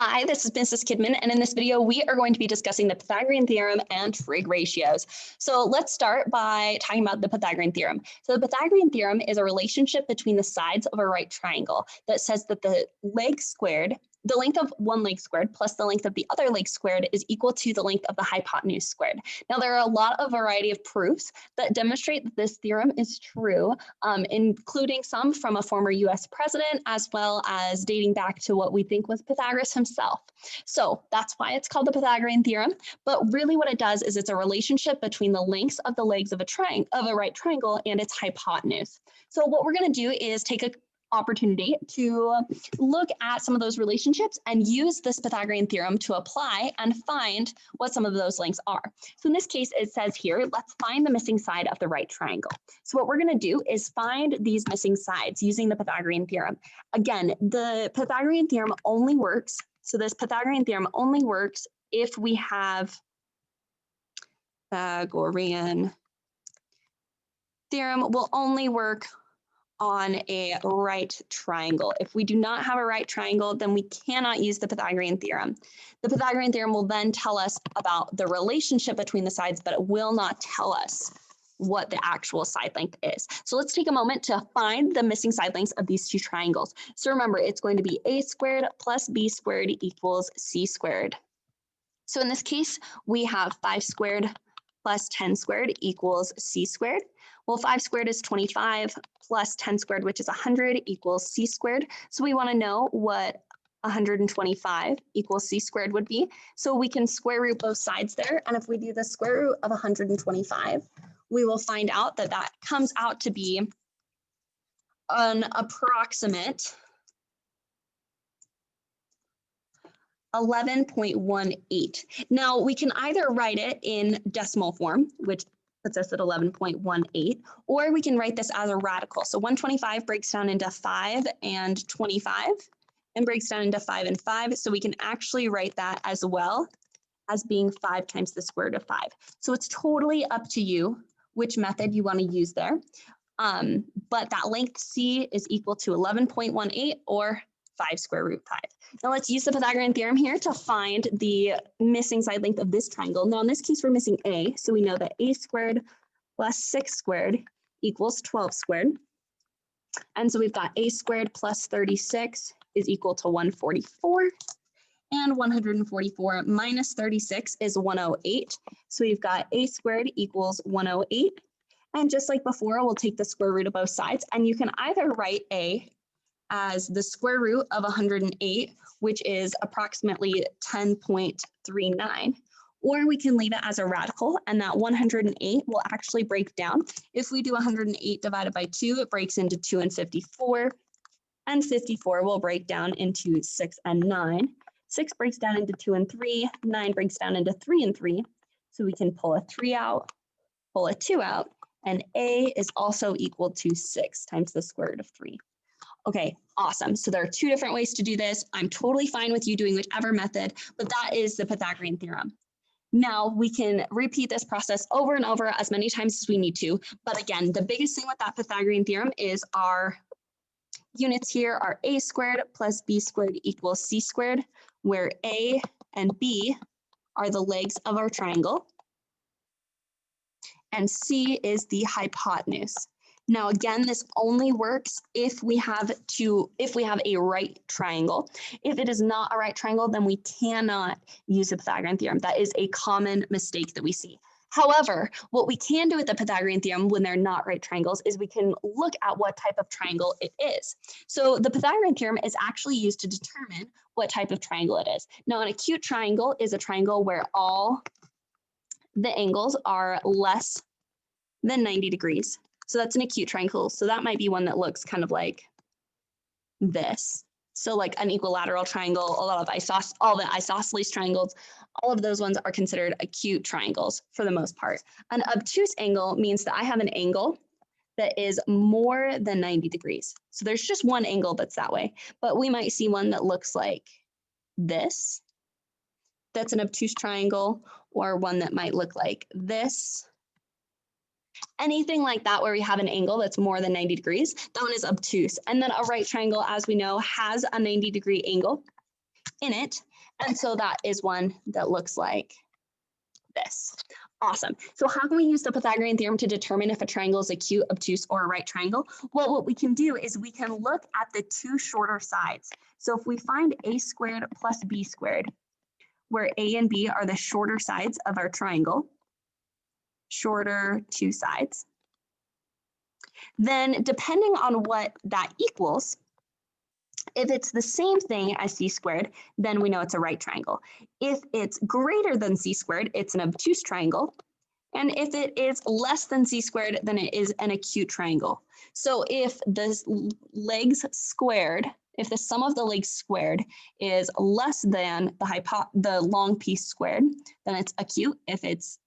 Hi, this is Mrs. Kidman, and in this video, we are going to be discussing the Pythagorean theorem and trig ratios. So let's start by talking about the Pythagorean theorem. So the Pythagorean theorem is a relationship between the sides of a right triangle that says that the length of one leg squared plus the length of the other leg squared is equal to the length of the hypotenuse squared. Now, there are a variety of proofs that demonstrate that this theorem is true, including some from a former US president, as well as dating back to what we think was Pythagoras himself. So that's why it's called the Pythagorean theorem. But really what it does is it's a relationship between the lengths of the legs of a right triangle and its hypotenuse. So what we're going to do is take a opportunity to look at some of those relationships and use this Pythagorean theorem to apply and find what some of those lengths are. So in this case, it says here, let's find the missing side of the right triangle. So what we're going to do is find these missing sides using the Pythagorean theorem. Again, the Pythagorean theorem only works, so this Pythagorean theorem only works if we have Pythagorean theorem will only work on a right triangle. If we do not have a right triangle, then we cannot use the Pythagorean theorem. The Pythagorean theorem will then tell us about the relationship between the sides, but it will not tell us what the actual side length is. So let's take a moment to find the missing side lengths of these two triangles. So remember, it's going to be a squared plus b squared equals c squared. So in this case, we have 5 squared plus 10 squared equals c squared. Well, 5 squared is 25 plus 10 squared, which is 100, equals c squared. So we want to know what 125 equals c squared would be. So we can square root both sides there. And if we do the square root of 125, we will find out that that comes out to be an approximate 11.18. Now, we can either write it in decimal form, which puts us at 11.18, or we can write this as a radical. So 125 breaks down into 5 and 25, and breaks down into 5 and 5. So we can actually write that as well as being 5 times the square root of 5. So it's totally up to you which method you want to use there. But that length C is equal to 11.18 or 5 square root 5. Now let's use the Pythagorean theorem here to find the missing side length of this triangle. Now in this case, we're missing a, so we know that a squared plus 6 squared equals 12 squared. And so we've got a squared plus 36 is equal to 144. And 144 minus 36 is 108. So we've got a squared equals 108. And just like before, we'll take the square root of both sides. And you can either write a as the square root of 108, which is approximately 10.39, or we can leave it as a radical, and that 108 will actually break down. If we do 108 divided by 2, it breaks into 2 and 54, and 54 will break down into 6 and 9. 6 breaks down into 2 and 3, 9 breaks down into 3 and 3, so we can pull a 3 out, pull a 2 out, and a is also equal to 6 times the square root of 3. Okay, awesome. So there are 2 different ways to do this. I'm totally fine with you doing whichever method, but that is the Pythagorean theorem. Now we can repeat this process over and over as many times as we need to. But again, the biggest thing with that Pythagorean theorem is our units here are a squared plus b squared equals c squared, where a and b are the legs of our triangle, and c is the hypotenuse. Now, again, this only works if we have a right triangle. If it is not a right triangle, then we cannot use the Pythagorean theorem. That is a common mistake that we see. However, what we can do with the Pythagorean theorem when they're not right triangles is we can look at what type of triangle it is. So the Pythagorean theorem is actually used to determine what type of triangle it is. Now, an acute triangle is a triangle where all the angles are less than 90 degrees. So that's an acute triangle. So that might be one that looks kind of like this. So like an equilateral triangle, a lot of all the isosceles triangles, all of those ones are considered acute triangles for the most part. An obtuse angle means that I have an angle that is more than 90 degrees. So there's just one angle that's that way, but we might see one that looks like this. That's an obtuse triangle, or one that might look like this. Anything like that where we have an angle that's more than 90 degrees, that one is obtuse. And then a right triangle, as we know, has a 90-degree angle in it. And so that is one that looks like this. Awesome. So how can we use the Pythagorean theorem to determine if a triangle is acute, obtuse, or a right triangle? Well, what we can do is we can look at the two shorter sides. So if we find a squared plus b squared, where a and b are the shorter sides of our triangle, shorter two sides, then depending on what that equals, if it's the same thing as c squared, then we know it's a right triangle. If it's greater than c squared, it's an obtuse triangle. And if it is less than c squared, then it is an acute triangle. So if the legs squared, if the sum of the legs squared is less than the long piece squared, then it's acute. If it's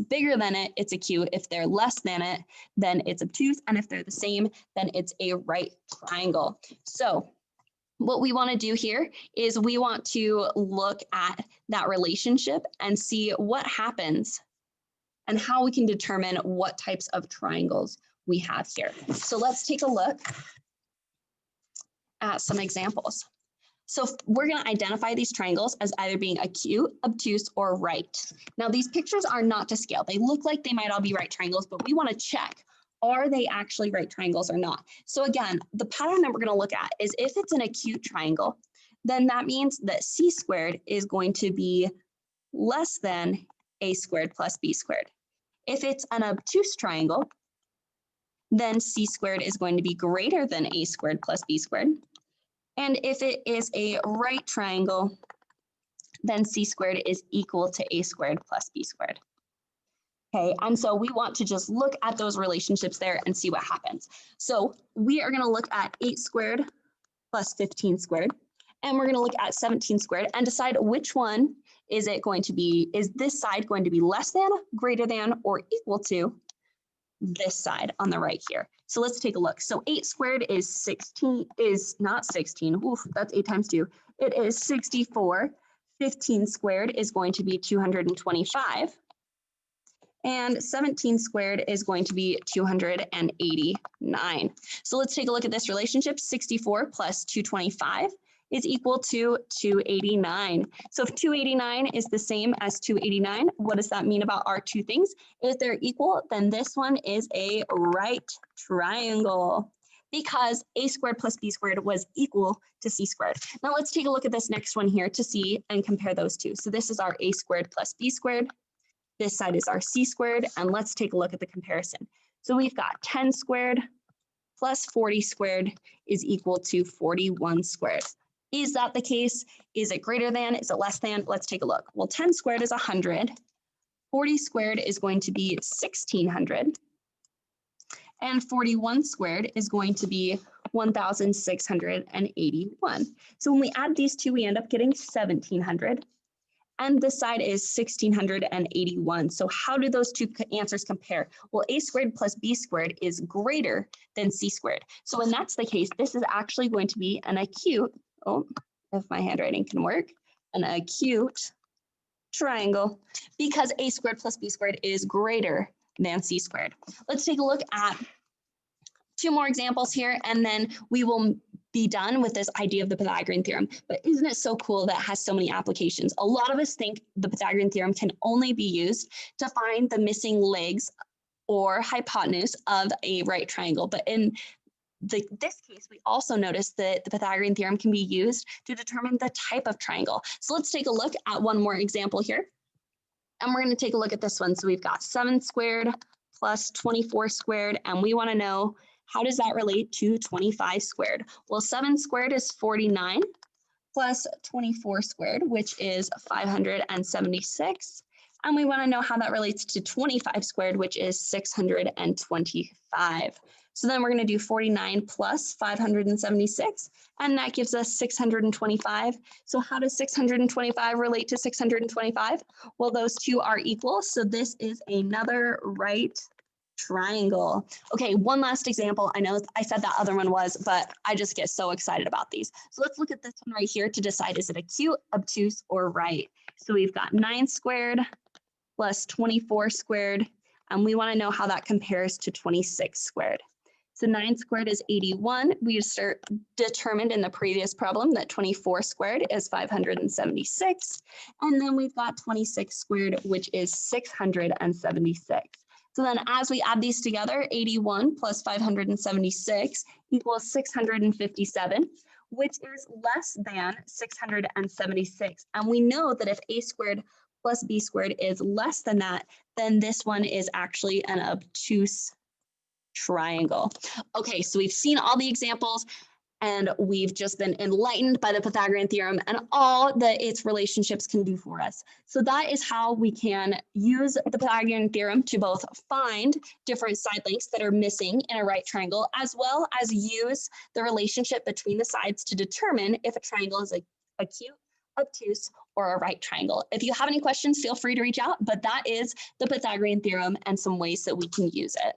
bigger than it, it's acute. If they're less than it, then it's obtuse. And if they're the same, then it's a right triangle. So what we want to do here is we want to look at that relationship and see what happens and how we can determine what types of triangles we have here. So let's take a look at some examples. So we're going to identify these triangles as either being acute, obtuse, or right. Now, these pictures are not to scale. They look like they might all be right triangles, but we want to check, are they actually right triangles or not? So again, the pattern that we're going to look at is if it's an acute triangle, then that means that c squared is going to be less than a squared plus b squared. If it's an obtuse triangle, then c squared is going to be greater than a squared plus b squared. And if it is a right triangle, then c squared is equal to a squared plus b squared. Okay, and so we want to just look at those relationships there and see what happens. So we are going to look at 8 squared plus 15 squared, and we're going to look at 17 squared and decide which one is it going to be. Is this side going to be less than, greater than, or equal to this side on the right here? So let's take a look. So 8 squared is not 16. Oof, that's 8 times 2. It is 64. 15 squared is going to be 225. And 17 squared is going to be 289. So let's take a look at this relationship. 64 plus 225 is equal to 289. So if 289 is the same as 289, what does that mean about our two things? If they're equal, then this one is a right triangle because a squared plus b squared was equal to c squared. Now let's take a look at this next one here to see and compare those two. So this is our a squared plus b squared. This side is our c squared, and let's take a look at the comparison. So we've got 10 squared plus 40 squared is equal to 41 squared. Is that the case? Is it greater than? Is it less than? Let's take a look. Well, 10 squared is 100. 40 squared is going to be 1600. And 41 squared is going to be 1681. So when we add these two, we end up getting 1700. And this side is 1681. So how do those two answers compare? Well, a squared plus b squared is greater than c squared. So when that's the case, this is actually going to be an acute, if my handwriting can work, an acute triangle because a squared plus b squared is greater than c squared. Let's take a look at two more examples here, and then we will be done with this idea of the Pythagorean theorem. But isn't it so cool that it has so many applications? A lot of us think the Pythagorean theorem can only be used to find the missing legs or hypotenuse of a right triangle. But in this case, we also notice that the Pythagorean theorem can be used to determine the type of triangle. So let's take a look at one more example here. And we're going to take a look at this one. So we've got 7 squared plus 24 squared, and we want to know, how does that relate to 25 squared? Well, 7 squared is 49 plus 24 squared, which is 576. And we want to know how that relates to 25 squared, which is 625. So then we're going to do 49 plus 576, and that gives us 625. So how does 625 relate to 625? Well, those two are equal. So this is another right triangle. Okay, one last example. I know I said that other one was, but I just get so excited about these. So let's look at this one right here to decide, is it acute, obtuse, or right? So we've got 9 squared plus 24 squared, and we want to know how that compares to 26 squared. So 9 squared is 81. We determined in the previous problem that 24 squared is 576. And then we've got 26 squared, which is 676. So then as we add these together, 81 plus 576 equals 657, which is less than 676. And we know that if a squared plus b squared is less than that, then this one is actually an obtuse triangle. Okay, so we've seen all the examples and we've just been enlightened by the Pythagorean theorem and all that its relationships can do for us. So that is how we can use the Pythagorean theorem to both find different side lengths that are missing in a right triangle, as well as use the relationship between the sides to determine if a triangle is acute, obtuse, or a right triangle. If you have any questions, feel free to reach out, but that is the Pythagorean theorem and some ways that we can use it.